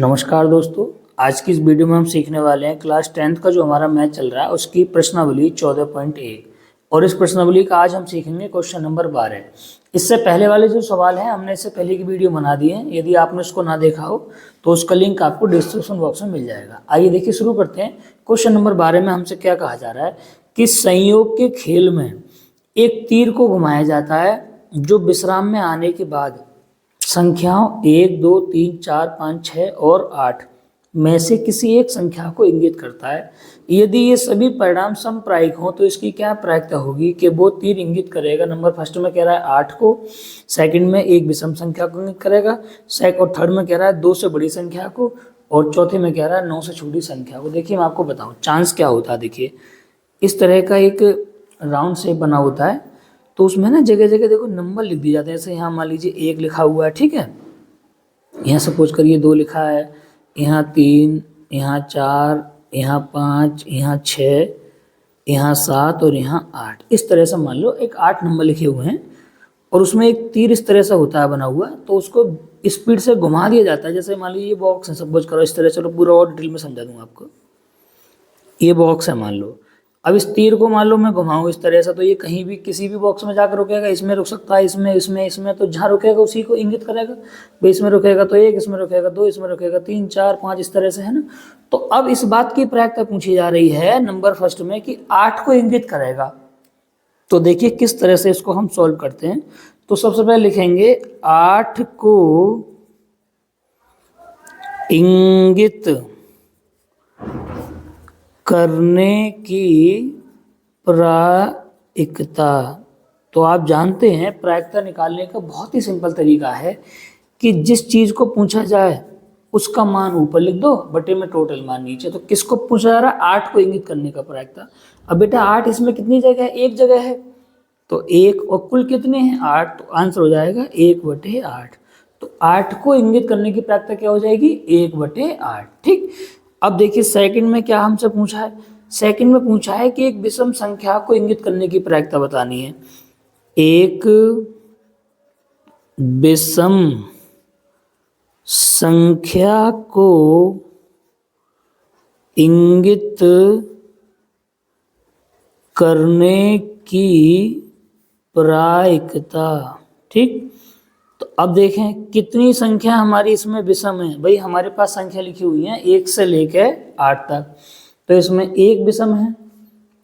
नमस्कार दोस्तों। आज की इस वीडियो में हम सीखने वाले हैं क्लास 10th का जो हमारा मैथ चल रहा है उसकी प्रश्नावली 14.1 और इस प्रश्नावली का आज हम सीखेंगे क्वेश्चन नंबर 12। इससे पहले वाले जो सवाल हैं हमने इससे पहले की वीडियो बना दी है। यदि आपने उसको ना देखा हो तो उसका लिंक आपको डिस्क्रिप्शन बॉक्स में मिल जाएगा। आइए देखिए शुरू करते हैं। क्वेश्चन नंबर 12 में हमसे क्या कहा जा रहा है कि संयोग के खेल में एक तीर को घुमाया जाता है जो विश्राम में आने के बाद संख्याओं 1, 2, 3, 4, 5, 6 और 8 में से किसी एक संख्या को इंगित करता है। यदि ये सभी परिणाम समप्रायिक हों तो इसकी क्या प्रायिकता होगी कि वो तीर इंगित करेगा। नंबर फर्स्ट में कह रहा है 8 को, सेकंड में एक विषम संख्या को इंगित करेगा, और थर्ड में कह रहा है 2 से बड़ी संख्या को, और चौथे में कह रहा है 9 से छोटी संख्या को। देखिए मैं आपको बताऊँ चांस क्या होता है। देखिए इस तरह का एक राउंड शेप बना होता है तो उसमें ना जगह जगह देखो नंबर लिख दिए जाते हैं। जैसे यहाँ मान लीजिए 1 लिखा हुआ है, ठीक है। यहाँ सपोज करिए 2 लिखा है, यहाँ 3, यहाँ 4, यहाँ 5, यहाँ 6, यहाँ 7 और यहाँ 8। इस तरह से मान लो एक 8 नंबर लिखे हुए हैं और उसमें एक तीर इस तरह से होता है बना हुआ, तो उसको स्पीड से घुमा दिया जाता है। जैसे मान लीजिए ये बॉक्स है, सपोज करो इस तरह। चलो पूरा और डिटेल में समझा दूंगा आपको। ये बॉक्स है मान लो। अब इस तीर को मान लो मैं घुमाऊं इस तरह से तो ये कहीं भी किसी भी बॉक्स में जाकर रुकेगा। इसमें रुक सकता है, इसमें इसमें इसमें, तो जहाँ रुकेगा उसी को इंगित करेगा। भाई इसमें रुकेगा तो 1, इसमें रुकेगा 2, इसमें रुकेगा 3, 4, 5, इस तरह से, है ना। तो अब इस बात की प्रायिकता पूछी जा रही है नंबर फर्स्ट में कि 8 को इंगित करेगा। तो देखिए किस तरह से इसको हम सॉल्व करते हैं। तो सबसे पहले लिखेंगे 8 को इंगित करने की प्रायिकता। तो आप जानते हैं प्रायिकता निकालने का बहुत ही सिंपल तरीका है कि जिस चीज को पूछा जाए उसका मान ऊपर लिख दो, बटे में टोटल मान नीचे। तो किसको पूछा जा रहा है? 8 को इंगित करने का प्रायिकता। अब बेटा 8 इसमें कितनी जगह है? एक जगह है, तो 1 और कुल कितने हैं? 8। तो आंसर हो जाएगा 1/8। तो 8 को इंगित करने की प्रायिकता क्या हो जाएगी? 1/8। ठीक। अब देखिए सेकंड में क्या हमसे पूछा है। सेकंड में पूछा है कि एक विषम संख्या को इंगित करने की प्रायिकता बतानी है। एक विषम संख्या को इंगित करने की प्रायिकता। ठीक। तो अब देखें कितनी संख्या हमारी इसमें विषम है। भाई हमारे पास संख्या लिखी हुई है 1 से लेकर 8 तक। तो इसमें 1 विषम है,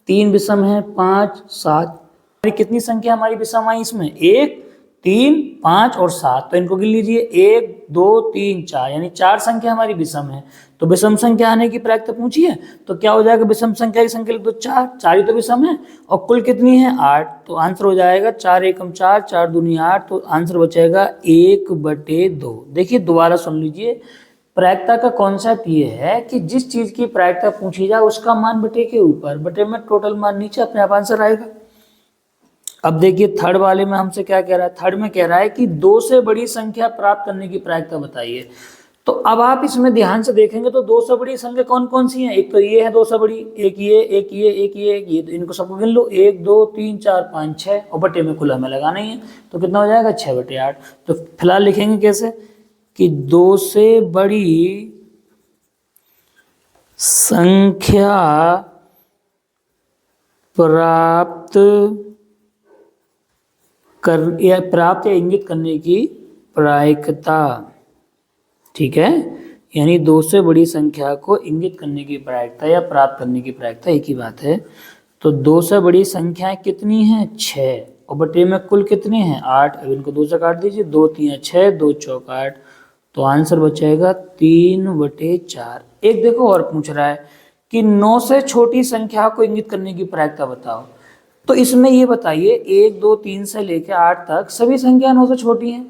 3 विषम है, 5, 7। कितनी संख्या हमारी विषम आई इसमें? 1, 3, 5 और 7। तो इनको गिन लीजिए 1, 2, 3, 4, यानी 4 संख्या हमारी विषम है। तो विषम संख्या आने की प्रायिकता पूछी है तो क्या हो जाएगा? विषम संख्या की संख्या लिख दो 4, 4 ही तो विषम है और कुल कितनी है? 8। तो आंसर हो जाएगा 4 एकम 4, 4 दूनी 8। तो आंसर बचेगा 1/2। देखिए दोबारा सुन लीजिए। प्रायिकता का कॉन्सेप्ट ये है कि जिस चीज की प्रायिकता पूछी जाए उसका मान बटे के ऊपर, बटे में टोटल मान नीचे, अपने आप आंसर आएगा। अब देखिए थर्ड वाले में हमसे क्या कह रहा है। थर्ड में कह रहा है कि 2 से बड़ी संख्या प्राप्त करने की प्रायिकता बताइए। तो अब आप इसमें ध्यान से देखेंगे तो 2 से बड़ी संख्या कौन कौन सी हैं? एक तो ये है 2 से बड़ी, एक ये, एक ये, एक ये, एक ये। तो इनको सबको गिन लो 1, 2, 3, 4, 5, 6 और बटे में कुल हमें लगाना ही है। तो कितना हो जाएगा? 6/8। तो फिलहाल लिखेंगे कैसे कि 2 से बड़ी संख्या प्राप्त या इंगित करने की प्रायिकता। ठीक है, यानी 2 से बड़ी संख्या को इंगित करने की प्रायिकता या प्राप्त करने की प्रायिकता एक ही बात है। तो 2 से बड़ी संख्याएं कितनी हैं? 6 और बटे में कुल कितने हैं? 8। अब इनको 2 से काट दीजिए, 2 3 6, 2 चौक 8। तो आंसर बचेगा 3/4। एक देखो और पूछ रहा है कि 9 से छोटी संख्या को इंगित करने की प्रायिकता बताओ। तो इसमें ये बताइए 1, 2, 3 से लेकर 8 तक सभी संख्या 9 से छोटी हैं।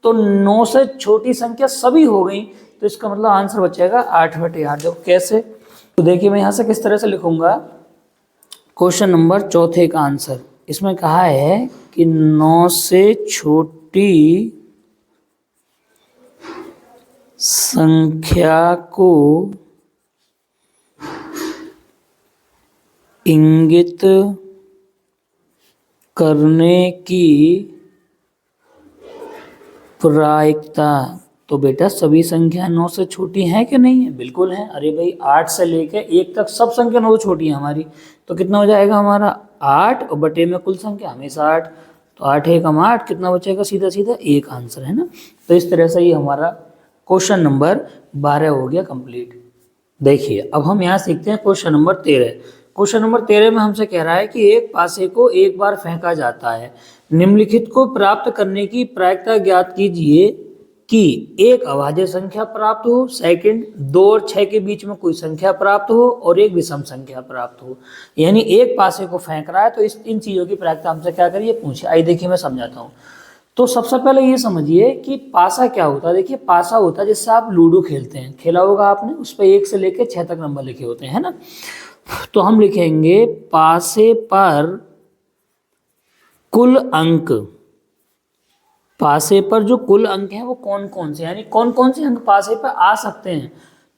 तो 9 से छोटी संख्या सभी हो गई, तो इसका मतलब आंसर बचेगा 8/8। देखो कैसे। तो देखिए मैं यहाँ से किस तरह से लिखूंगा क्वेश्चन नंबर चौथे का आंसर। इसमें कहा है कि 9 से छोटी संख्या को इंगित करने की प्रायिकता। तो बेटा सभी संख्या 9 से छोटी हैं कि नहीं है? बिल्कुल है। अरे भाई 8 से लेके 1 तक सब संख्या 9 छोटी है हमारी, तो कितना हो जाएगा हमारा 8 और बटे में कुल संख्या हमेशा 8, तो 8 1 8, कितना बचेगा? सीधा सीधा 1 आंसर है ना। तो इस तरह से ये हमारा क्वेश्चन नंबर 12 हो गया कंप्लीट। देखिए अब हम यहाँ सीखते हैं क्वेश्चन नंबर 13। क्वेश्चन नंबर 13 में हमसे कह रहा है कि एक पासे को एक बार फेंका जाता है, निम्नलिखित को प्राप्त करने की प्रायिकता ज्ञात कीजिए कि एक अभाज्य संख्या प्राप्त हो, सेकंड 2 और 6 के बीच में कोई संख्या प्राप्त हो और एक विषम संख्या प्राप्त हो। यानी एक पासे को फेंक रहा है तो इन चीज़ों की प्रायिकता हमसे क्या करिए, पूछे। आइए देखिए मैं समझाता हूँ। तो सबसे पहले ये समझिए कि पासा क्या होता है। देखिए पासा होता है जिससे आप लूडो खेलते हैं, खेला होगा आपने, उस पर 1 से लेकर 6 तक नंबर लिखे होते हैं ना। तो हम लिखेंगे पासे पर कुल अंक, पासे पर जो कुल अंक हैं वो कौन कौन से, यानी कौन कौन से अंक पासे पर आ सकते हैं।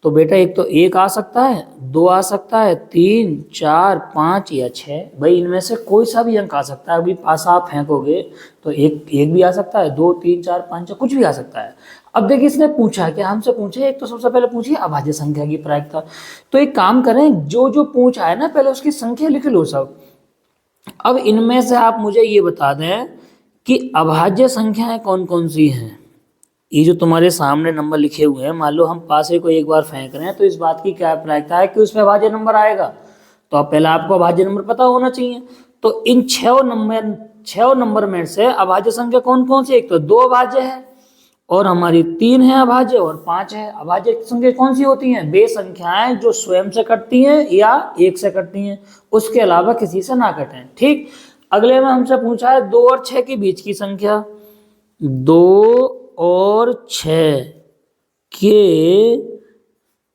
तो बेटा एक तो 1 आ सकता है, 2 आ सकता है, 3 4 5 या 6। भाई इनमें से कोई सा भी अंक आ सकता है। अभी पासा आप फेंकोगे तो एक भी आ सकता है, 2 3 4 5 कुछ भी आ सकता है। अब देखिए इसने पूछा क्या, हमसे पूछे, एक तो सबसे पहले पूछिए अभाज्य संख्या की प्रायिकता। तो एक काम करें, जो जो पूछा है ना पहले उसकी संख्या लिख लो सब। अब इनमें से आप मुझे ये बता दें कि अभाज्य संख्याएं कौन कौन सी हैं। ये जो तुम्हारे सामने नंबर लिखे हुए हैं, मान लो हम पासे को एक बार फेंक रहे हैं, तो इस बात की क्या प्रायिकता है कि उसमें अभाज्य नंबर आएगा। तो अब पहले आपको अभाज्य नंबर पता होना चाहिए। तो इन 6 नंबर में से अभाज्य संख्या कौन कौन सी, एक तो 2 अभाज्य है और हमारी 3 है अभाज्य और 5 है। अभाज्य संख्या कौन सी होती हैं? वे संख्याएं जो स्वयं से कटती हैं या 1 से कटती हैं, उसके अलावा किसी से ना कटें। ठीक। अगले में हमसे पूछा है 2 और 6 के बीच की संख्या। 2 और 6 के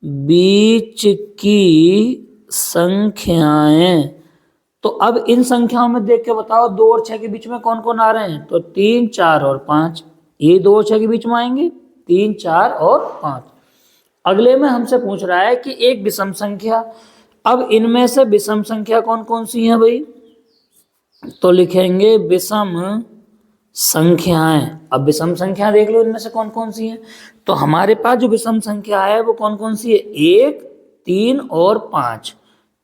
बीच की संख्याएं। तो अब इन संख्याओं में देख के बताओ 2 और 6 के बीच में कौन कौन आ रहे हैं। तो 3 4 और 5, ये 2 और 6 के बीच में आएंगे, 3 4 और 5। अगले में हमसे पूछ रहा है कि एक विषम संख्या। अब इनमें से विषम संख्या कौन कौन सी है भाई, तो लिखेंगे विषम संख्याएं। अब विषम संख्या देख लो इनमें से कौन कौन सी हैं। तो हमारे पास जो विषम संख्या है वो कौन कौन सी है, 1 3 और 5।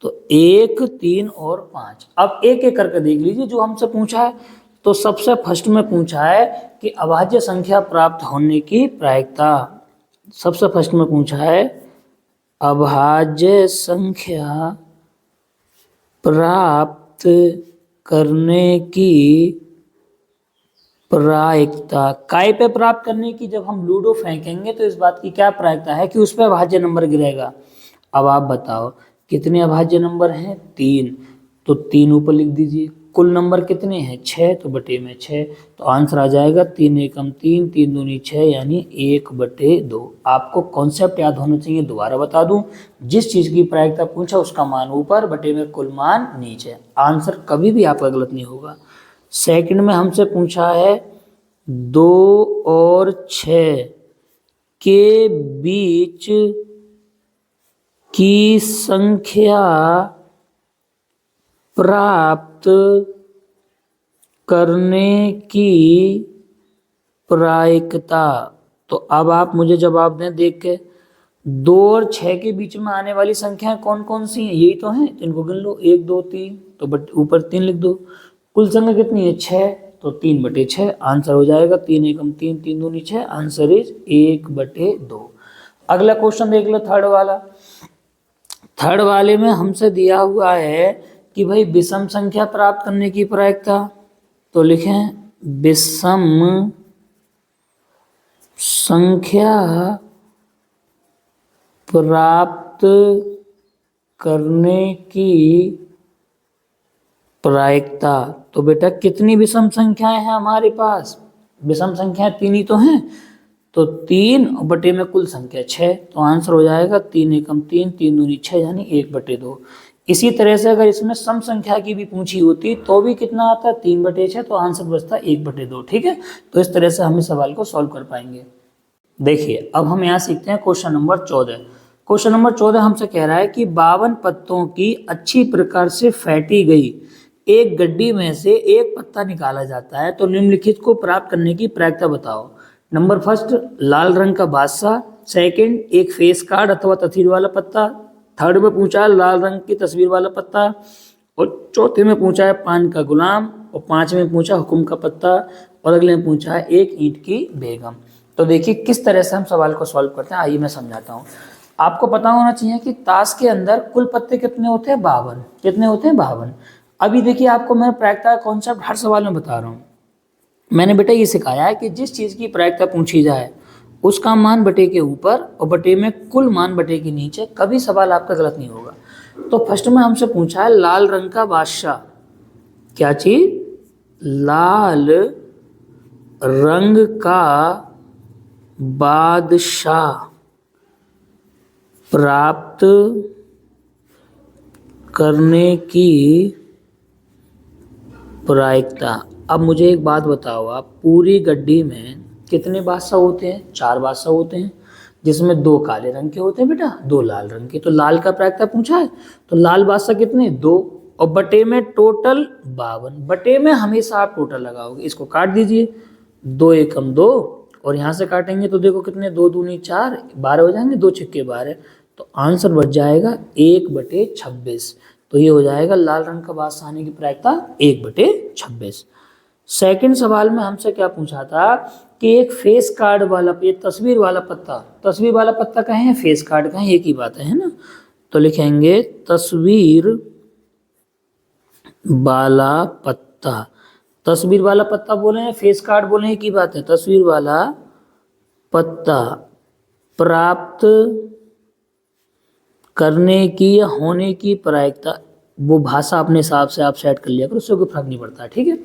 तो 1 3 और 5। अब एक एक करके देख लीजिए जो हमसे पूछा है। तो सबसे फर्स्ट में पूछा है कि अभाज्य संख्या प्राप्त होने की प्रायिकता। सबसे फर्स्ट में पूछा है अभाज्य संख्या प्राप्त करने की प्रायिकता। काय पे प्राप्त करने की, जब हम लूडो फेंकेंगे तो इस बात की क्या प्रायिकता है कि उस पर अभाज्य नंबर गिरेगा। अब आप बताओ कितने अभाज्य नंबर हैं, 3। तो 3 ऊपर लिख दीजिए। कुल नंबर कितने हैं, 6, तो बटे में 6। तो आंसर आ जाएगा 3 एकम 3 3 दूनी 6 यानी 1/2। आपको कॉन्सेप्ट याद होना चाहिए। दोबारा बता दूं, जिस चीज़ की प्रायिकता पूछा उसका मान ऊपर, बटे में कुल मान नीचे। आंसर कभी भी आपका गलत नहीं होगा। सेकंड में हमसे पूछा है 2 और 6 के बीच की संख्या प्राप्त करने की प्रायिकता। तो अब आप मुझे जवाब दें देख के, 2 और 6 के बीच में आने वाली संख्याएं कौन कौन सी हैं, यही तो हैं, इनको गिन लो, 1 2 3, तो ऊपर 3 लिख दो। कुल संख्या कितनी है, 6, तो 3/6। आंसर हो जाएगा 3 एकम 3 3 दूनी 6। Answer is 1/2। अगला क्वेश्चन देख लो, थर्ड वाला। थर्ड वाले में हमसे दिया हुआ है कि भाई विषम संख्या प्राप्त करने की प्रायिकता। तो लिखें विषम संख्या प्राप्त करने की प्रायिकता। तो बेटा कितनी विषम संख्याएं हैं हमारे पास, विषम संख्याएं 3 ही तो हैं। तो 3 बटे में कुल संख्या 6। तो आंसर हो जाएगा 3 एकम 3 3 दूनी 6 यानी 1/2। इसी तरह से अगर इसमें सम संख्या की भी पूछी होती तो भी कितना आता, 3/6। तो आंसर बचता 1/2। ठीक है। तो इस तरह से हम इस सवाल को सॉल्व कर पाएंगे। देखिए अब हम यहाँ सीखते हैं क्वेश्चन नंबर 14। क्वेश्चन नंबर 14 हमसे कह रहा है कि 52 पत्तों की अच्छी प्रकार से फेंटी गई एक गड्डी में से एक पत्ता निकाला जाता है, तो निम्नलिखित को प्राप्त करने की प्रायिकता बताओ। नंबर फर्स्ट, लाल रंग का बादशाह। सेकंड, एक फेस कार्ड अथवा तस्वीर वाला पत्ता। थर्ड में पूछा है लाल रंग की तस्वीर वाला पत्ता। और चौथे में पूछा है पान का गुलाम। और पांचवें में पूछा हुक्म का पत्ता। और अगले में पूछा है एक ईंट की बेगम। तो देखिए किस तरह से हम सवाल को सॉल्व करते हैं, आइए मैं समझाता हूँ। आपको पता होना चाहिए कि ताश के अंदर कुल पत्ते कितने होते हैं, 52। कितने होते हैं, 52। अभी देखिए आपको मैं प्रायिकता का कॉन्सेप्ट हर सवाल में बता रहा हूँ। मैंने बेटा ये सिखाया है कि जिस चीज़ की प्रायिकता पूछी जाए उसका मान बटे के ऊपर और बटे में कुल मान बटे के नीचे, कभी सवाल आपका गलत नहीं होगा। तो फर्स्ट में हमसे पूछा है लाल रंग का बादशाह। क्या चीज, लाल रंग का बादशाह प्राप्त करने की प्रायिकता। अब मुझे एक बात बताओ, आप पूरी गड्डी में कितने बादशाह होते हैं, 4 बादशाह होते हैं, जिसमें 2 काले रंग के होते हैं बेटा, 2 लाल रंग के। तो लाल का प्रायिकता पूछा है, तो लाल बादशाह कितने, 2। और बटे में टोटल 52। बटे में हमेशा आप टोटल लगाओगे, इसको काट दीजिए, 2 एकम 2, और यहाँ से काटेंगे तो देखो कितने, 2 दूनी 4, 12 हो जाएंगे, 2 छिक्के 12। तो आंसर बच जाएगा 1/26। तो ये हो जाएगा लाल रंग का बादशाह आने की प्रायिकता 1/26। सेकंड सवाल में हमसे क्या पूछा था कि एक फेस कार्ड वाला, ये तस्वीर वाला पत्ता, तस्वीर वाला पत्ता कहें फेस कार्ड कहें एक ही बात है ना। तो लिखेंगे तस्वीर वाला पत्ता। तस्वीर वाला पत्ता बोले फेस कार्ड बोले एक ही बात है। तस्वीर वाला पत्ता प्राप्त करने की या होने की प्रायिकता, वो भाषा अपने हिसाब से आप सेट कर लिया करो, उससे कोई फर्क नहीं पड़ता, ठीक है।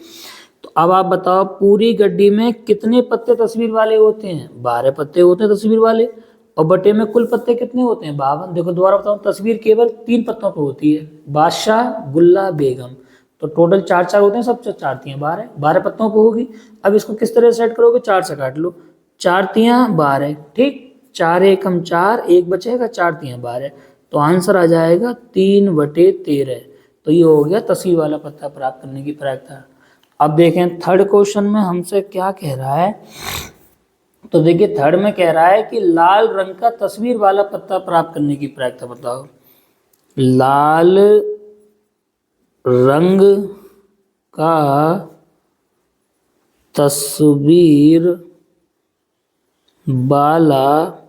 तो अब आप बताओ पूरी गड्डी में कितने पत्ते तस्वीर वाले होते हैं, 12 पत्ते होते हैं तस्वीर वाले। और बटे में कुल पत्ते कितने होते हैं, 52। देखो दोबारा बताऊं, तस्वीर केवल 3 पत्तों पर होती है, बादशाह, गुल्ला, बेगम। तो टोटल 4 होते हैं, सब 4 तियां 12, 12 पत्तों पर होगी। अब इसको किस तरह से सेट करोगे, 4 से काट लो, 4 तियां 12, ठीक, 4 एकम 4, 1 बचेगा, 4 तियां 12। तो आंसर आ जाएगा 3/13। तो ये हो गया तस्वीर वाला पत्ता प्राप्त करने की प्रायिकता। अब देखें थर्ड क्वेश्चन में हमसे क्या कह रहा है। तो देखिए थर्ड में कह रहा है कि लाल रंग का तस्वीर वाला पत्ता प्राप्त करने की प्रायिकता बताओ। लाल रंग का तस्वीर वाला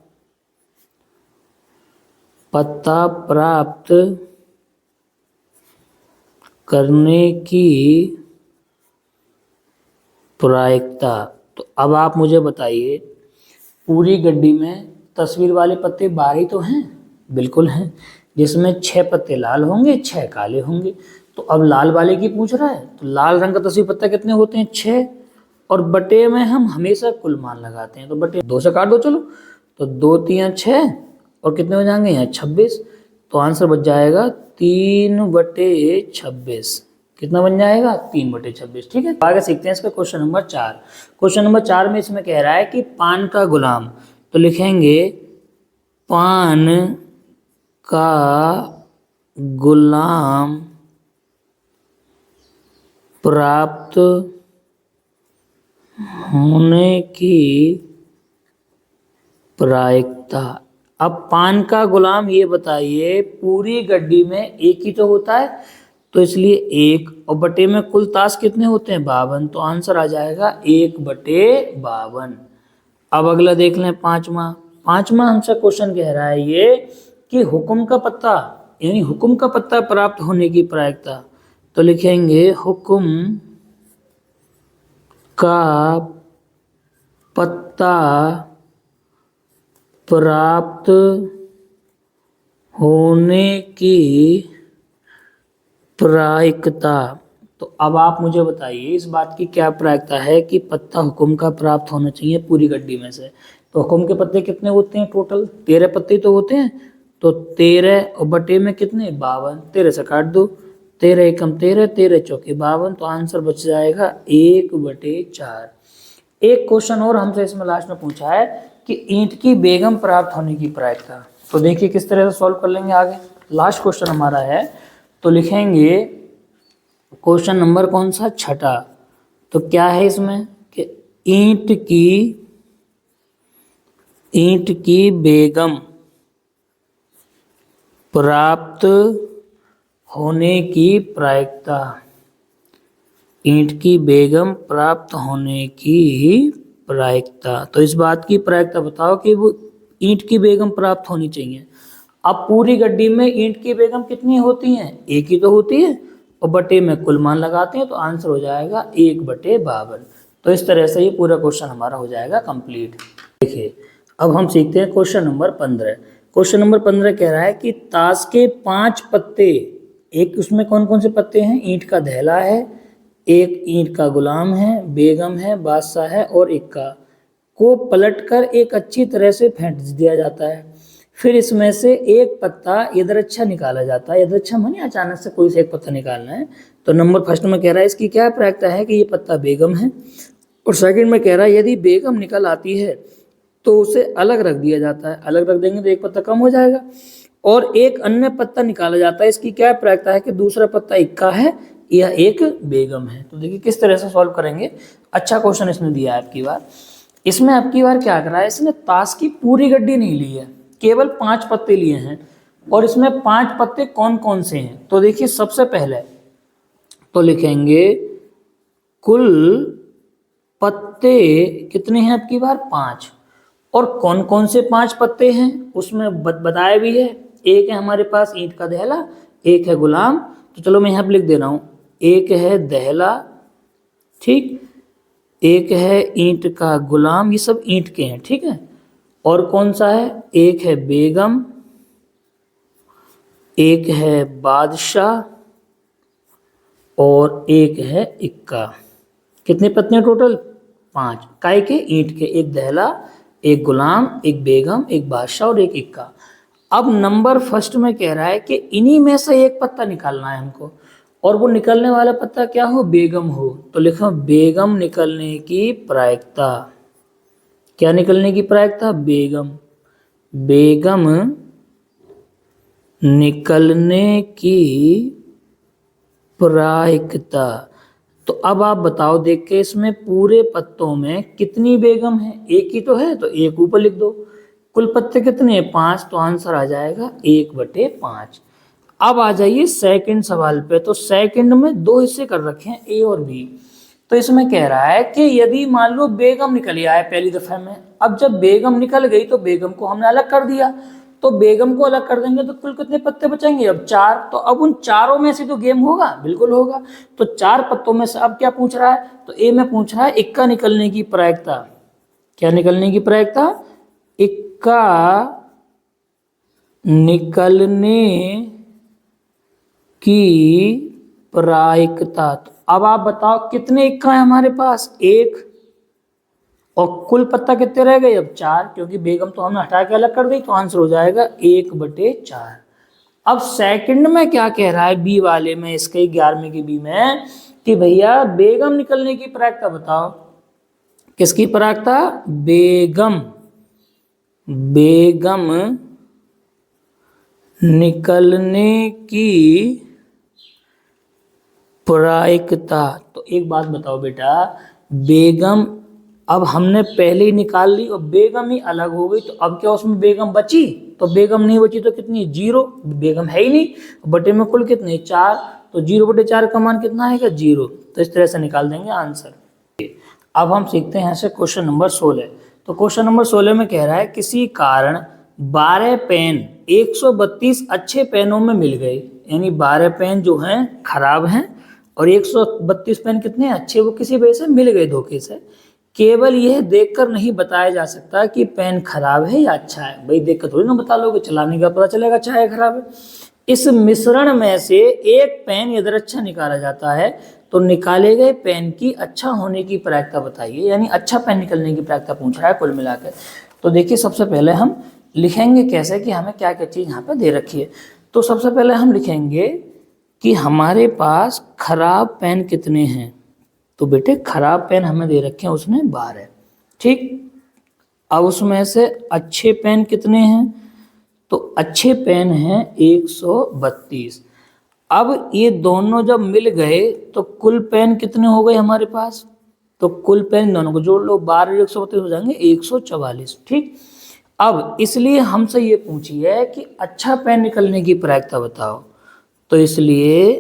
पत्ता प्राप्त करने की प्रायिकता। तो अब आप मुझे बताइए पूरी गड्डी में तस्वीर वाले पत्ते 12 तो हैं, बिल्कुल हैं, जिसमें 6 पत्ते लाल होंगे, 6 काले होंगे। तो अब लाल वाले की पूछ रहा है, तो लाल रंग का तस्वीर पत्ता कितने होते हैं, 6। और बटे में हम हमेशा कुल मान लगाते हैं, तो बटे 2 से काट दो चलो, तो 2 तियां 6 और कितने हो जाएंगे यहाँ 26। तो आंसर बच जाएगा 3/26। कितना बन जाएगा, 3/26, ठीक है। आगे सीखते हैं इसका क्वेश्चन नंबर 4। क्वेश्चन नंबर 4 में इसमें कह रहा है कि पान का गुलाम। तो लिखेंगे पान का गुलाम प्राप्त होने की प्रायिकता। अब पान का गुलाम ये बताइए पूरी गड्डी में एक ही तो होता है, तो इसलिए 1, और बटे में कुल ताश कितने होते हैं, 52। तो आंसर आ जाएगा 1/52। अब अगला देख लें पांचवा हमसे क्वेश्चन कह रहा है ये कि हुक्म का पत्ता, यानी हुक्म का पत्ता प्राप्त होने की प्रायिकता। तो लिखेंगे हुक्म का पत्ता प्राप्त होने की प्रायिकता। तो अब आप मुझे बताइए इस बात की क्या प्रायिकता है कि पत्ता हुक्म का प्राप्त होना चाहिए पूरी गड्डी में से। तो हुक्म के पत्ते कितने होते हैं, टोटल 13 पत्ते तो होते हैं। तो 13 और बटे में कितने, 52, 13 से काट दो, 13 एकम 13, 13 चौके 52। तो आंसर बच जाएगा 1/4। एक क्वेश्चन और हमसे इसमें लास्ट में पूछा है कि ईंट की बेगम प्राप्त होने की प्रायिकता। तो देखिए किस तरह से सॉल्व कर लेंगे आगे। लास्ट क्वेश्चन हमारा है, तो लिखेंगे क्वेश्चन नंबर कौन सा, 6। तो क्या है इसमें कि ईंट की ईंट की बेगम प्राप्त होने की प्रायिकता। ईंट की बेगम प्राप्त होने की प्रायिकता। तो इस बात की प्रायिकता बताओ कि वो ईंट की बेगम प्राप्त होनी चाहिए। अब पूरी गड्डी में ईंट की बेगम कितनी होती हैं? एक ही तो होती है, और बटे में कुल मान लगाते हैं तो आंसर हो जाएगा 1/52। तो इस तरह से ये पूरा क्वेश्चन हमारा हो जाएगा कंप्लीट। देखिए अब हम सीखते हैं क्वेश्चन नंबर 15। क्वेश्चन नंबर 15 कह रहा है कि ताश के 5 पत्ते, एक उसमें कौन कौन से पत्ते हैं? ईंट का धैला है, एक ईंट का गुलाम है, बेगम है, बादशाह है और इक्का को पलटकर एक अच्छी तरह से फेंट दिया जाता है। फिर इसमें से एक पत्ता यदृच्छा निकाला जाता है। यदृच्छा माने अचानक से कोई से एक पत्ता निकालना है। तो नंबर फर्स्ट में कह रहा है इसकी क्या प्रायिकता है कि ये पत्ता बेगम है, और सेकंड में कह रहा है यदि बेगम निकल आती है तो उसे अलग रख दिया जाता है। अलग रख देंगे तो एक पत्ता कम हो जाएगा, और एक अन्य पत्ता निकाला जाता है। इसकी क्या प्रायिकता है कि दूसरा पत्ता इक्का है या एक बेगम है। तो देखिए किस तरह से सॉल्व करेंगे। अच्छा क्वेश्चन इसने दिया है आपकी बार। इसमें आपकी बार क्या करा है, इसने ताश की पूरी गड्डी नहीं ली है, केवल 5 पत्ते लिए हैं। और इसमें 5 पत्ते कौन कौन से हैं? तो देखिए सबसे पहले तो लिखेंगे कुल पत्ते कितने हैं आपकी बार? 5। और कौन कौन से 5 पत्ते हैं उसमें बताया भी है। एक है हमारे पास ईंट का दहला, एक है गुलाम। तो चलो मैं यहाँ पे लिख दे रहा हूँ, एक है दहला, ठीक, एक है ईंट का गुलाम, ये सब ईंट के हैं, ठीक है। और कौन सा है? एक है बेगम, एक है बादशाह और एक है इक्का। कितने पत्ते हैं टोटल? 5। काय के? ईंट के। एक दहला, एक गुलाम, एक बेगम, एक बादशाह और एक इक्का। अब नंबर फर्स्ट में कह रहा है कि इन्हीं में से एक पत्ता निकालना है हमको, और वो निकलने वाला पत्ता क्या हो? बेगम हो। तो लिखो बेगम निकलने की प्रायिकता। क्या निकलने की प्रायिकता? बेगम। बेगम निकलने की प्रायिकता। तो अब आप बताओ देख के इसमें पूरे पत्तों में कितनी बेगम है? एक ही तो है, तो एक ऊपर लिख दो। कुल पत्ते कितने हैं? 5। तो आंसर आ जाएगा 1/5। अब आ जाइए सेकंड सवाल पे। तो सेकंड में 2 हिस्से कर रखे हैं, ए और बी। तो इसमें कह रहा है कि यदि मान लो बेगम निकली आए पहली दफे में, अब जब बेगम निकल गई तो बेगम को हमने अलग कर दिया, तो बेगम को अलग कर देंगे तो कुल कितने पत्ते बचेंगे? अब 4। तो अब उन चारों में से तो गेम होगा, बिल्कुल होगा। तो 4 पत्तों में से अब क्या पूछ रहा है? तो ए में पूछ रहा है इक्का निकलने की प्रायिकता। क्या निकलने की प्रायिकता? इक्का निकलने की प्रायिकता। तो अब आप बताओ कितने इक्का है हमारे पास? 1। और कुल पत्ता कितने रह गए? अब 4, क्योंकि बेगम तो हमने हटा के अलग कर दी। तो आंसर हो जाएगा 1/4। अब सेकंड में क्या कह रहा है बी वाले में, इसके 11वें के बी में, कि भैया बेगम निकलने की प्रायिकता बताओ। किसकी प्रायिकता? बेगम। बेगम निकलने की प्रायिकता। तो एक बात बताओ बेटा, बेगम अब हमने पहले ही निकाल ली और बेगम ही अलग हो गई, तो अब क्या उसमें बेगम बची? तो बेगम नहीं बची तो कितनी? 0। बेगम है ही नहीं, बटे में कुल कितने? 4। तो 0/4 का मान कितना आएगा? 0। तो इस तरह से निकाल देंगे आंसर। अब हम सीखते हैं ऐसे क्वेश्चन नंबर 16। तो क्वेश्चन नंबर 16 में कह रहा है किसी कारण 12 पेन 132 अच्छे पेनों में मिल गए। यानी 12 पेन जो हैं खराब हैं और 132 पेन कितने अच्छे, वो किसी वजह से मिल गए धोखे से। केवल यह देखकर नहीं बताया जा सकता कि पेन खराब है या अच्छा है। भाई देखकर थोड़ी ना बता लोगे, चलाने का पता चलेगा अच्छा है खराब है। इस मिश्रण में से एक पेन यदृच्छा निकाला जाता है, तो निकाले गए पेन की अच्छा होने की प्रायिकता बताइए। यानी अच्छा पेन निकलने की प्रायिकता पूछ रहा है कुल मिलाकर। तो देखिए सबसे पहले हम लिखेंगे कैसे कि हमें क्या क्या चीज़ यहाँ पे दे रखी है। तो सबसे पहले हम लिखेंगे कि हमारे पास खराब पेन कितने हैं। तो बेटे खराब पेन हमें दे रखे हैं उसमें 12, ठीक। अब उसमें से अच्छे पेन कितने हैं? तो अच्छे पेन हैं 132। अब ये दोनों जब मिल गए तो कुल पेन कितने हो गए हमारे पास? तो कुल पेन दोनों को जोड़ लो, 12 132 हो जाएंगे 144, ठीक। अब इसलिए हमसे ये पूछी है कि अच्छा पेन निकलने की प्रायिकता बताओ। तो इसलिए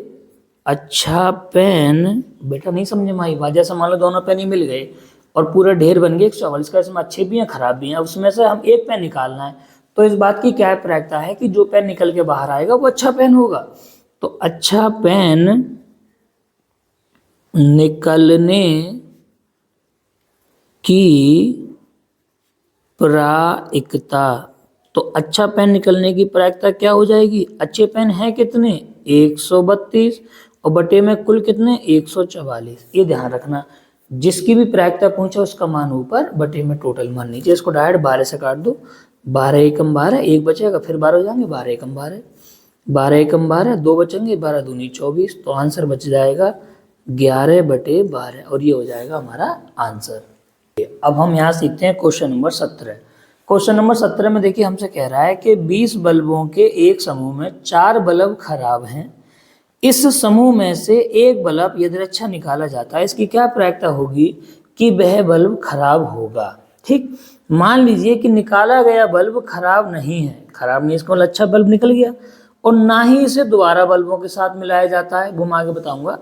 अच्छा पेन, बेटा नहीं समझे माई बात, जैसे मान लो दोनों पेन ही मिल गए और पूरा ढेर बन गया 144 का, इसमें अच्छे भी हैं खराब भी हैं, उसमें से हम एक पेन निकालना है। तो इस बात की क्या प्रायिकता है कि जो पेन निकल के बाहर आएगा वो अच्छा पेन होगा। तो अच्छा पेन निकलने की प्रायिकता, तो अच्छा पेन निकलने की प्रायिकता क्या हो जाएगी, अच्छे पेन हैं कितने 132 और बटे में कुल कितने 144। ये ध्यान रखना, जिसकी भी प्रायिकता पूछे उसका मान ऊपर बटे में टोटल मान नीचे। इसको डायरेक्ट 12 से काट दो, 12 एकम 12, एक बचेगा, फिर 12 हो जाएंगे, 12 एकम 12, 12 एकम 12, दो बचेंगे, 12 दूनी 24, तो आंसर बच जाएगा 11 बटे 12 और ये हो जाएगा हमारा आंसर। अब हम यहाँ सीखते हैं क्वेश्चन नंबर 17। क्वेश्चन नंबर 17 में देखिए हमसे कह रहा है कि 20 बल्बों के एक समूह में 4 बल्ब खराब हैं। इस समूह में से एक बल्ब यदि अच्छा निकाला जाता है, इसकी क्या प्रायिकता होगी कि वह बल्ब खराब होगा। ठीक, मान लीजिए कि निकाला गया बल्ब खराब नहीं है, खराब नहीं इसका मतलब अच्छा बल्ब निकल गया, और ना ही इसे दोबारा बल्बों के साथ मिलाया जाता है, वो मैं आगे बताऊंगा।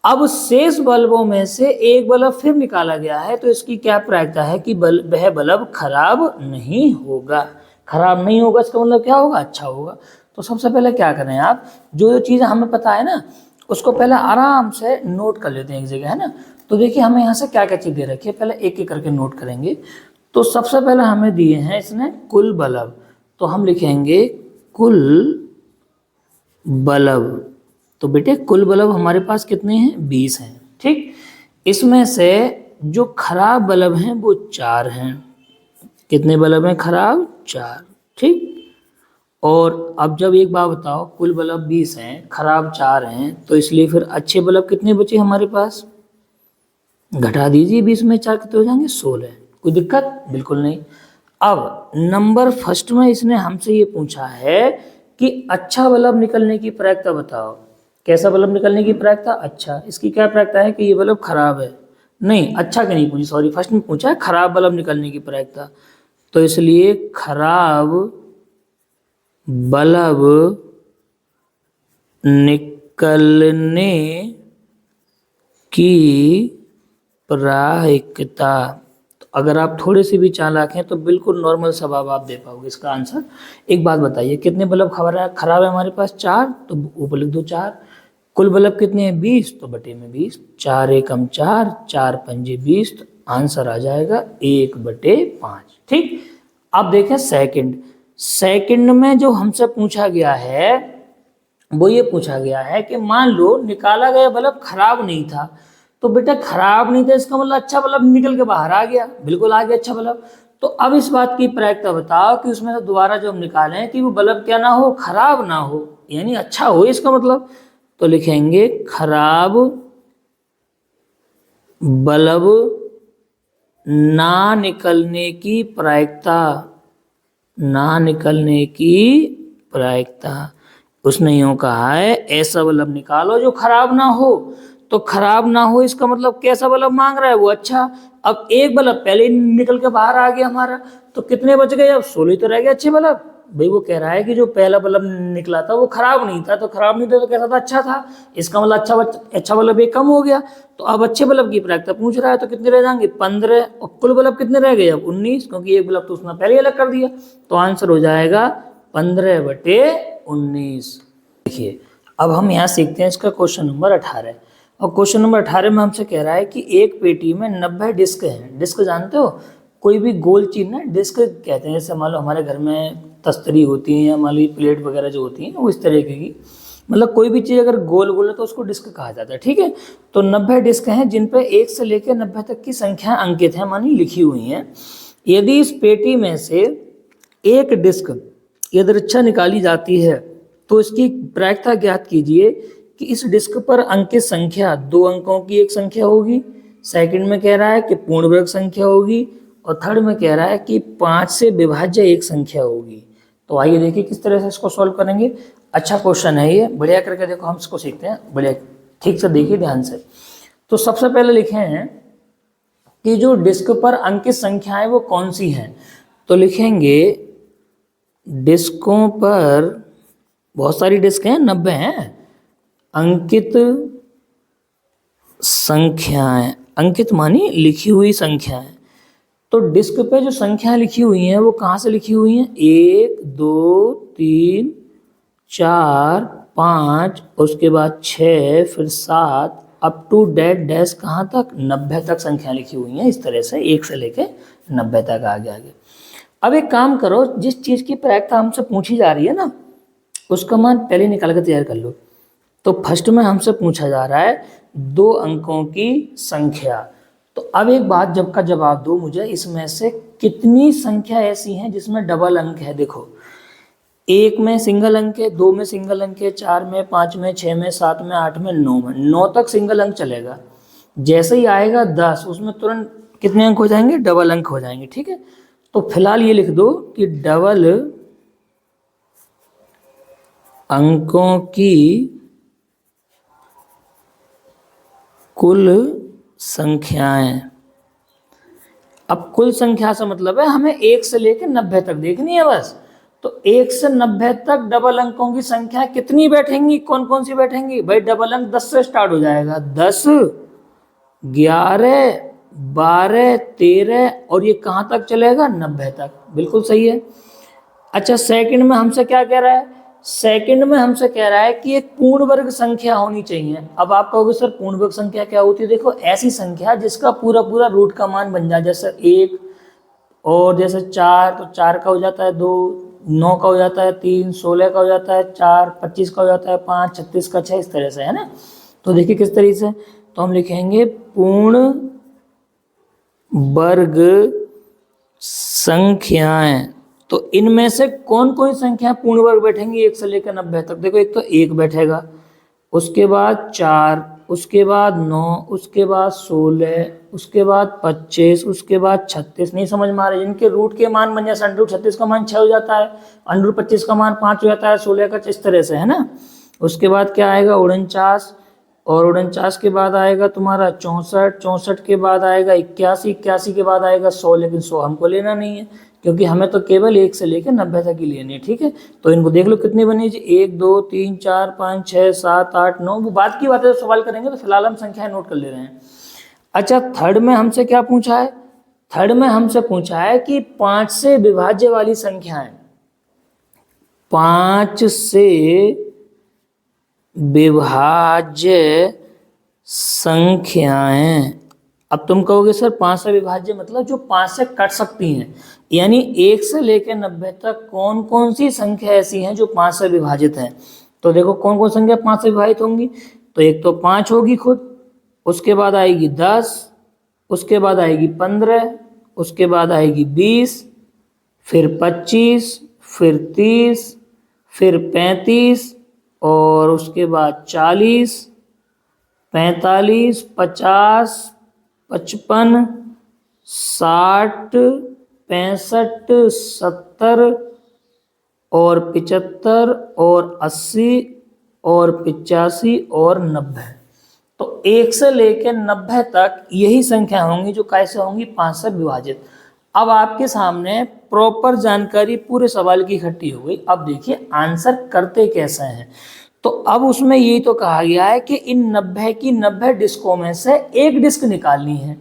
अब शेष बल्बों में से एक बल्ब फिर निकाला गया है, तो इसकी क्या प्रायिकता है कि वह बल्ब खराब नहीं होगा। खराब नहीं होगा इसका मतलब क्या होगा, अच्छा होगा। तो सबसे पहले क्या करें आप, जो चीज़ हमें पता है ना उसको पहले आराम से नोट कर लेते हैं एक जगह, है ना। तो देखिए हमें यहाँ से क्या क्या चीज़ दे रखी है, पहले एक एक करके नोट करेंगे। तो सबसे पहले हमें दिए हैं इसने कुल बल्ब, तो हम लिखेंगे कुल बल्ब। तो बेटे कुल बल्ब हमारे पास कितने हैं 20 हैं। ठीक, इसमें से जो खराब बल्ब हैं वो 4 हैं। कितने बल्ब हैं खराब 4। ठीक, और अब जब एक बात बताओ, कुल बल्ब 20 हैं खराब 4 हैं, तो इसलिए फिर अच्छे बल्ब कितने बचे हमारे पास, घटा दीजिए 20 में 4 कितने हो जाएंगे 16। कोई दिक्कत बिल्कुल नहीं। अब नंबर फर्स्ट में इसने हमसे ये पूछा है कि अच्छा बल्ब निकलने की प्रायिकता बताओ। कैसा बल्ब निकलने की प्रायिकता, अच्छा। इसकी क्या प्रायिकता है कि ये बल्ब खराब है, नहीं अच्छा के नहीं पूछी, सॉरी फर्स्ट में पूछा है खराब बल्ब निकलने की प्रायिकता। तो इसलिए खराब बल्ब निकलने की प्रायिकता, तो अगर आप थोड़े से भी चालाक हैं तो बिल्कुल नॉर्मल जवाब आप दे पाओगे इसका आंसर। एक बात बताइए, कितने बल्ब खराब है हमारे पास 4, तो ऊपर लिख दो 4। कुल बल्ब कितने हैं 20, तो बटे में 20, 4 एकम 4, 4 पंजे 20, तो आंसर आ जाएगा 1 बटे 5। ठीक, अब देखें सेकंड में जो हमसे पूछा गया है वो ये पूछा गया है कि मान लो निकाला गया बल्ब खराब नहीं था, तो बेटा खराब नहीं था इसका मतलब अच्छा बल्ब निकल के बाहर आ गया, बिल्कुल आ गया अच्छा बल्ब। तो अब इस बात की प्रायिकता बताओ कि उसमें से दोबारा जो हम निकालें कि वो बल्ब क्या ना हो, खराब ना हो, यानी अच्छा हो इसका मतलब। तो लिखेंगे खराब बल्ब ना निकलने की प्रायिकता, ना निकलने की प्रायिकता। उसने यूं कहा है ऐसा बल्ब निकालो जो खराब ना हो, तो खराब ना हो इसका मतलब कैसा बल्ब मांग रहा है वो अच्छा। अब एक बल्ब पहले ही निकल के बाहर आ गया हमारा, तो कितने बच गए, अब 16 तो रह गए अच्छे बल्ब। भाई वो कह रहा है कि जो पहला बल्ब निकला था वो खराब नहीं था, तो खराब नहीं था तो कैसा था, अच्छा था, इसका मतलब अच्छा बल्ब एक कम हो गया। तो अब अच्छे बल्ब की प्रायिकता पूछ रहा है, तो कितने रह जाएंगे 15, और कुल बल्ब कितने रह गए अब 19, क्योंकि एक बल्ब तो उसने पहले अलग कर दिया। तो आंसर हो जाएगा 15 बटे 19। देखिए अब हम यहाँ सीखते हैं इसका क्वेश्चन नंबर 18। और क्वेश्चन नंबर 18 में हमसे कह रहा है कि एक पेटी में 90 डिस्क हैं। डिस्क जानते हो, कोई भी गोल चीज ना डिस्क कहते हैं। जैसे मान लो हमारे घर में तस्तरी होती है या मान लो प्लेट वगैरह जो होती है वो इस तरीके की, मतलब कोई भी चीज़ अगर गोल गोल है तो उसको डिस्क कहा जाता है। ठीक है, तो 90 डिस्क हैं जिन पर 1 से लेकर 90 तक की संख्या अंकित है, मानी लिखी हुई हैं। यदि इस पेटी में से एक डिस्क यदि अच्छा निकाली जाती है तो इसकी प्रायिकता ज्ञात कीजिए कि इस डिस्क पर अंकित संख्या 2 अंकों की एक संख्या होगी, सेकंड में कह रहा है कि पूर्ण वर्ग संख्या होगी, और थर्ड में कह रहा है कि 5 से विभाज्य एक संख्या होगी। तो आइए देखिए किस तरह से इसको सॉल्व करेंगे। अच्छा क्वेश्चन है ये, बढ़िया करके देखो, हम इसको सीखते हैं, बढ़िया ठीक से देखिए ध्यान से। तो सबसे पहले लिखे हैं कि जो डिस्क पर अंकित संख्याएं वो कौन सी हैं। तो लिखेंगे डिस्कों पर, बहुत सारी डिस्क हैं, 90 हैं, अंकित संख्याएं, अंकित मानी लिखी हुई संख्याएं। तो डिस्क पे जो संख्याएं लिखी हुई हैं वो कहाँ से लिखी हुई हैं? 1 2 3 4 5, उसके बाद 6, फिर 7, अप टू डेट डैश कहाँ तक? 90 तक संख्या लिखी हुई हैं। इस तरह से 1 से लेके 90 तक आगे आगे। अब एक काम करो, जिस चीज़ की प्रायिकता हमसे पूछी जा रही है ना, उसका मान पहले निकाल कर तैयार कर लो। तो फर्स्ट में हमसे पूछा जा रहा है 2 अंकों की संख्या। तो अब एक बात जब का जवाब दो मुझे, इसमें से कितनी संख्या ऐसी हैं जिसमें डबल अंक है? देखो, 1 में सिंगल अंक है, 2 में सिंगल अंक है, 4 में, 5 में, 6 में, 7 में, 8 में, 9 में। 9 तक सिंगल अंक चलेगा। जैसे ही आएगा 10, उसमें तुरंत कितने अंक हो जाएंगे? डबल अंक हो जाएंगे। ठीक है, तो फिलहाल ये लिख दो कि डबल अंकों की कुल संख्याएं। अब कुल संख्या से मतलब है हमें 1 से लेकर 90 तक देखनी है बस। तो 1 से 90 तक डबल अंकों की संख्या कितनी बैठेंगी? कौन कौन सी बैठेंगी भाई? डबल अंक 10 से स्टार्ट हो जाएगा। 10, 11, 12, 13, और ये कहाँ तक चलेगा? 90 तक। बिल्कुल सही है। अच्छा, सेकंड में हमसे क्या कह रहा है? सेकंड में हमसे कह रहा है कि एक पूर्ण वर्ग संख्या होनी चाहिए। अब आप कहोगे सर पूर्ण वर्ग संख्या क्या होती है? देखो, ऐसी संख्या जिसका पूरा पूरा रूट का मान बन जाए। जैसे 1, और जैसे 4, तो 4 का हो जाता है 2, 9 का हो जाता है 3, 16 का हो जाता है 4, 25 का हो जाता है 5, 36 का 6, इस तरह से, है ना। तो देखिए किस तरीके से, तो हम लिखेंगे पूर्ण वर्ग संख्याएं। तो इनमें से कौन कौन सी संख्या पूर्ण वर्ग बैठेंगी 1 से लेकर 90 तक? देखो, एक तो 1 बैठेगा, उसके बाद 4, उसके बाद 9, उसके बाद 16, उसके बाद 25, उसके बाद 36। नहीं समझ में आ रहा है? जिनके रूट के मान बन जाए, अंडर 36 का मान 6 हो जाता है, अंडर 25 का मान 5 हो जाता है, 16 का, इस तरह से, है ना। उसके बाद क्या आएगा? 49, और 49 के बाद आएगा तुम्हारा 64, 64 के बाद आएगा 81, 81 के बाद आएगा 100। लेकिन 100 हमको लेना नहीं है, क्योंकि हमें तो केवल 1 से लेकर 90 तक ही लेनी है। ठीक है, तो इनको देख लो कितनी बनी जी। 1 2 3 4 5 6 7 8 9, वो बात की बात है, सवाल करेंगे तो फिलहाल हम संख्याएं नोट कर ले रहे हैं। अच्छा, थर्ड में हमसे क्या पूछा है? थर्ड में हमसे पूछा है कि 5 से विभाज्य वाली संख्याएं, 5 से विभाज्य संख्याएं। अब तुम कहोगे सर 5 से विभाज्य मतलब जो 5 से कट सकती हैं, यानी 1 से लेकर 90 तक कौन कौन सी संख्या ऐसी हैं जो 5 से विभाजित हैं? तो देखो कौन कौन संख्या 5 से विभाजित होंगी। तो एक तो 5 होगी खुद, उसके बाद आएगी 10, उसके बाद आएगी 15, उसके बाद आएगी 20, फिर 25, फिर 30, फिर 35, और उसके बाद 40, 45, 50, 55, 60, 65, 70, और 75, और 80, और 85, और 90। तो 1 से लेकर 90 तक यही संख्या होंगी जो कैसे होंगी? 5 से विभाजित। अब आपके सामने प्रॉपर जानकारी पूरे सवाल की इकट्ठी हो गई। अब देखिए आंसर करते कैसे हैं। तो अब उसमें यही तो कहा गया है कि इन 90 की 90 डिस्कों में से एक डिस्क निकालनी है।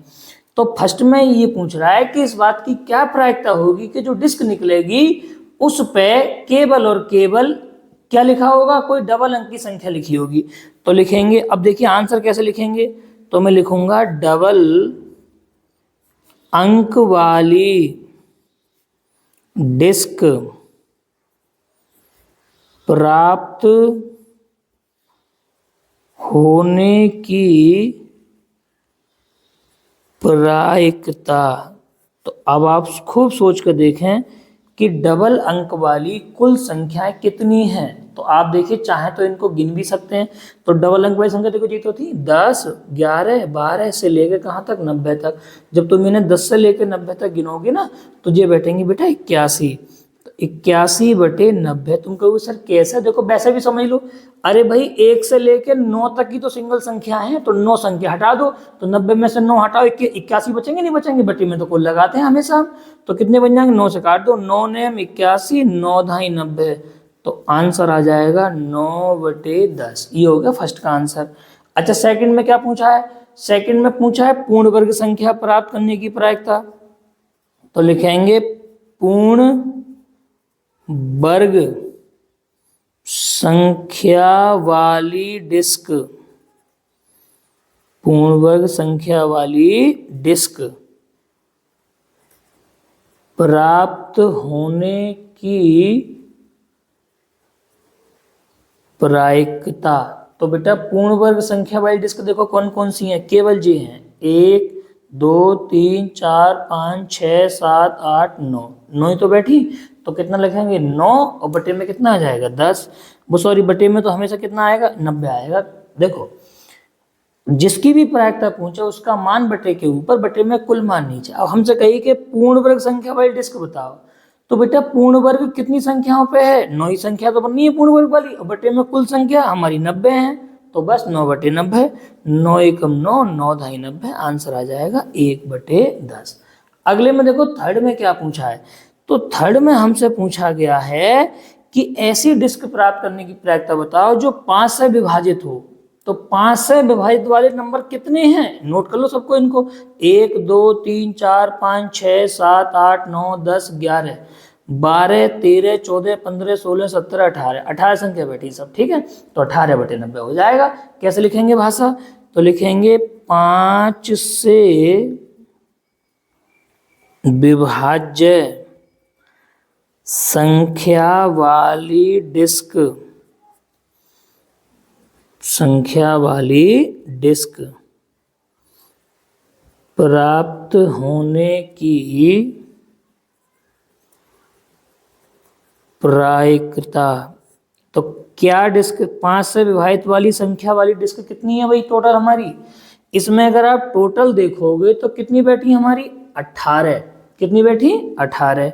तो फर्स्ट में ये पूछ रहा है कि इस बात की क्या प्रायिकता होगी कि जो डिस्क निकलेगी उस पे केवल और केवल क्या लिखा होगा? कोई डबल अंक की संख्या लिखी होगी। तो लिखेंगे, अब देखिए आंसर कैसे लिखेंगे। तो मैं लिखूंगा डबल अंक वाली डिस्क प्राप्त होने की प्रायिकता। तो अब आप खूब सोच कर देखें कि डबल अंक वाली कुल संख्याएं कितनी हैं। तो आप देखिए, चाहे तो इनको गिन भी सकते हैं। तो डबल अंक वाली संख्या देखो जी तो थी 10, 11, 12 से लेकर कहाँ तक? 90 तक। जब तुम इन्हें 10 से लेकर 90 तक गिनोगे ना, तो ये बैठेंगी बेटा 81। तो 81/90। तुम कहोगे सर कैसे, देखो वैसे भी समझ लो। अरे भाई 1 से लेके 9 तक की तो सिंगल संख्या है, तो 9 संख्या हटा दो, तो 90 में से 9 हटाओ, 81 बचेंगे नहीं बचेंगे, बटे में तो कुल लगाते हैं हमेशा हम। तो कितने बन जाएंगे, 9 से काट दो, 9 ने 81, 9 धाई 90, तो आंसर आ जाएगा 9/10। ये हो गया फर्स्ट का आंसर। अच्छा सेकंड में क्या पूछा है, सेकंड में पूछा है पूर्ण वर्ग संख्या प्राप्त करने की प्रायिकता। तो लिखेंगे पूर्ण वर्ग संख्या वाली डिस्क, पूर्ण वर्ग संख्या वाली डिस्क प्राप्त होने की प्रायिकता। तो बेटा पूर्ण वर्ग संख्या वाली डिस्क देखो कौन कौन सी हैं, केवल जी हैं, 1 2 3 4 5 6 7 8 9, 9 ही तो बैठी। तो कितना लिखेंगे 9, और बटे में कितना आ जाएगा 10, वो सॉरी बटे में तो हमेशा कितना आएगा 90 आएगा। देखो जिसकी भी प्रायिकता पूछे उसका मान बटे के ऊपर, बटे में कुल मान नीचे। अब हमसे कही कि पूर्ण वर्ग संख्या वाली डिस्क बताओ, तो बेटा पूर्ण वर्ग कितनी संख्याओं पे है, 9 ही संख्या तो बननी है पूर्ण वर्ग वाली, और बटे में कुल संख्या हमारी 90 है, तो बस 9/90, 9 एकम 9, 9 धाई 90, आंसर आ जाएगा 1/10। अगले में देखो थर्ड में क्या पूछा है, तो थर्ड में हमसे पूछा गया है कि ऐसी डिस्क प्राप्त करने की प्रायिकता बताओ जो 5 से विभाजित हो। तो 5 से विभाजित वाले नंबर कितने हैं, नोट कर लो सबको इनको, 1 2 3 4 5 6 7 8 9 10 11 12 13 14 15 16 17 18, 18 संख्या बैठी सब, ठीक है। तो 18/90 हो जाएगा। कैसे लिखेंगे भाषा, तो लिखेंगे 5 से विभाज्य संख्या वाली डिस्क, संख्या वाली डिस्क प्राप्त होने की प्रायिकता। तो क्या डिस्क 5 से विभाजित वाली संख्या वाली डिस्क कितनी है भाई टोटल हमारी, इसमें अगर आप टोटल देखोगे तो कितनी बैठी हमारी 18, कितनी बैठी 18,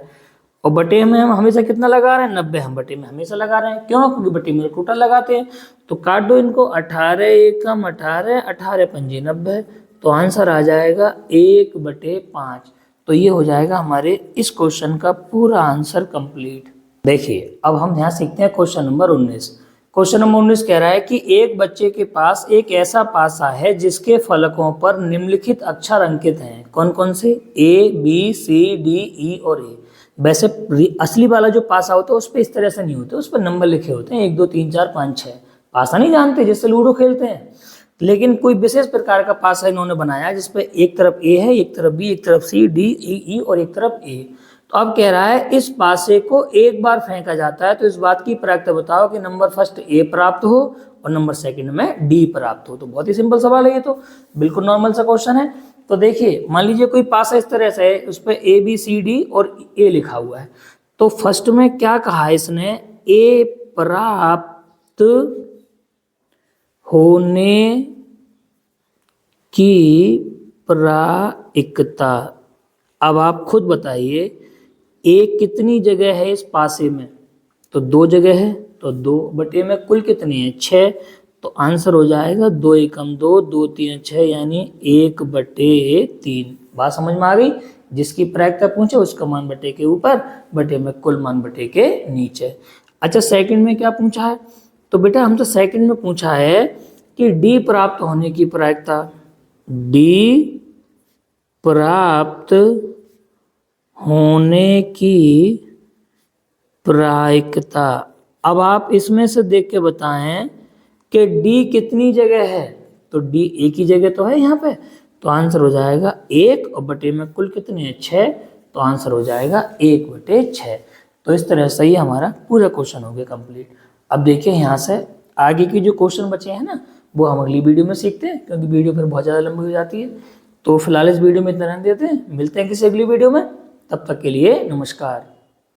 और बटे में हम हमेशा कितना लगा रहे हैं 90, हम बटे में हमेशा लगा रहे हैं, क्यों, क्योंकि बटे में टोटल लगाते हैं। तो काट दो इनको, 18 एकम 18, 18 पंजे 90, तो आंसर आ जाएगा 1/5। तो ये हो जाएगा हमारे इस क्वेश्चन का पूरा आंसर कंप्लीट। देखिए अब हम यहाँ सीखते हैं क्वेश्चन नंबर 19। क्वेश्चन नंबर 19 कह रहा है कि एक बच्चे के पास एक ऐसा पासा है जिसके फलकों पर निम्नलिखित अक्षर अंकित हैं, कौन कौन से, A B C D E और A। वैसे असली वाला जो पासा होता है उस पर इस तरह से नहीं होते, उस पर नंबर लिखे होते हैं 1 2 3 4 5 6, पासा नहीं जानते जिससे लूडो खेलते हैं, लेकिन कोई विशेष प्रकार का पासा इन्होंने बनाया जिसपे एक तरफ A है, एक तरफ B, एक तरफ C D E और एक तरफ A। तो अब कह रहा है इस पासे को एक बार फेंका जाता है तो इस बात की प्रायिकता बताओ कि नंबर फर्स्ट A प्राप्त हो और नंबर सेकंड में D प्राप्त हो। तो बहुत ही सिंपल सवाल है ये, तो बिल्कुल नॉर्मल सा क्वेश्चन है। तो देखिए मान लीजिए कोई पासा इस तरह से है, उस पर A B C D और A लिखा हुआ है, तो फर्स्ट में क्या कहा है इसने, A प्राप्त होने की प्रायिकता। अब आप खुद बताइए A कितनी जगह है इस पासे में, तो 2 जगह है, तो 2 बटे में कुल कितनी है 6, तो आंसर हो जाएगा 2 एकम 2, 2 3 6 यानी 1/3। बात समझ में आ गई, जिसकी प्रायिकता पूछे उसका मान बटे के ऊपर, बटे में कुल मान बटे के नीचे। अच्छा सेकंड में क्या पूछा है, तो बेटा हमसे सेकंड में पूछा है कि D प्राप्त होने की प्रायिकता, D प्राप्त होने की प्रायिकता। अब आप इसमें से देख के बताएं कि D कितनी जगह है, तो D एक ही जगह तो है यहाँ पे, तो आंसर हो जाएगा 1 और बटे में कुल कितने हैं 6, तो आंसर हो जाएगा 1/6। तो इस तरह से ही हमारा पूरा क्वेश्चन हो गया कंप्लीट। अब देखिए यहाँ से आगे की जो क्वेश्चन बचे हैं ना वो हम अगली वीडियो में सीखते हैं, क्योंकि वीडियो फिर बहुत ज़्यादा लंबी हो जाती है। तो फिलहाल इस वीडियो में इतना रहने देते हैं, मिलते हैं किसी अगली वीडियो में, तब तक के लिए नमस्कार।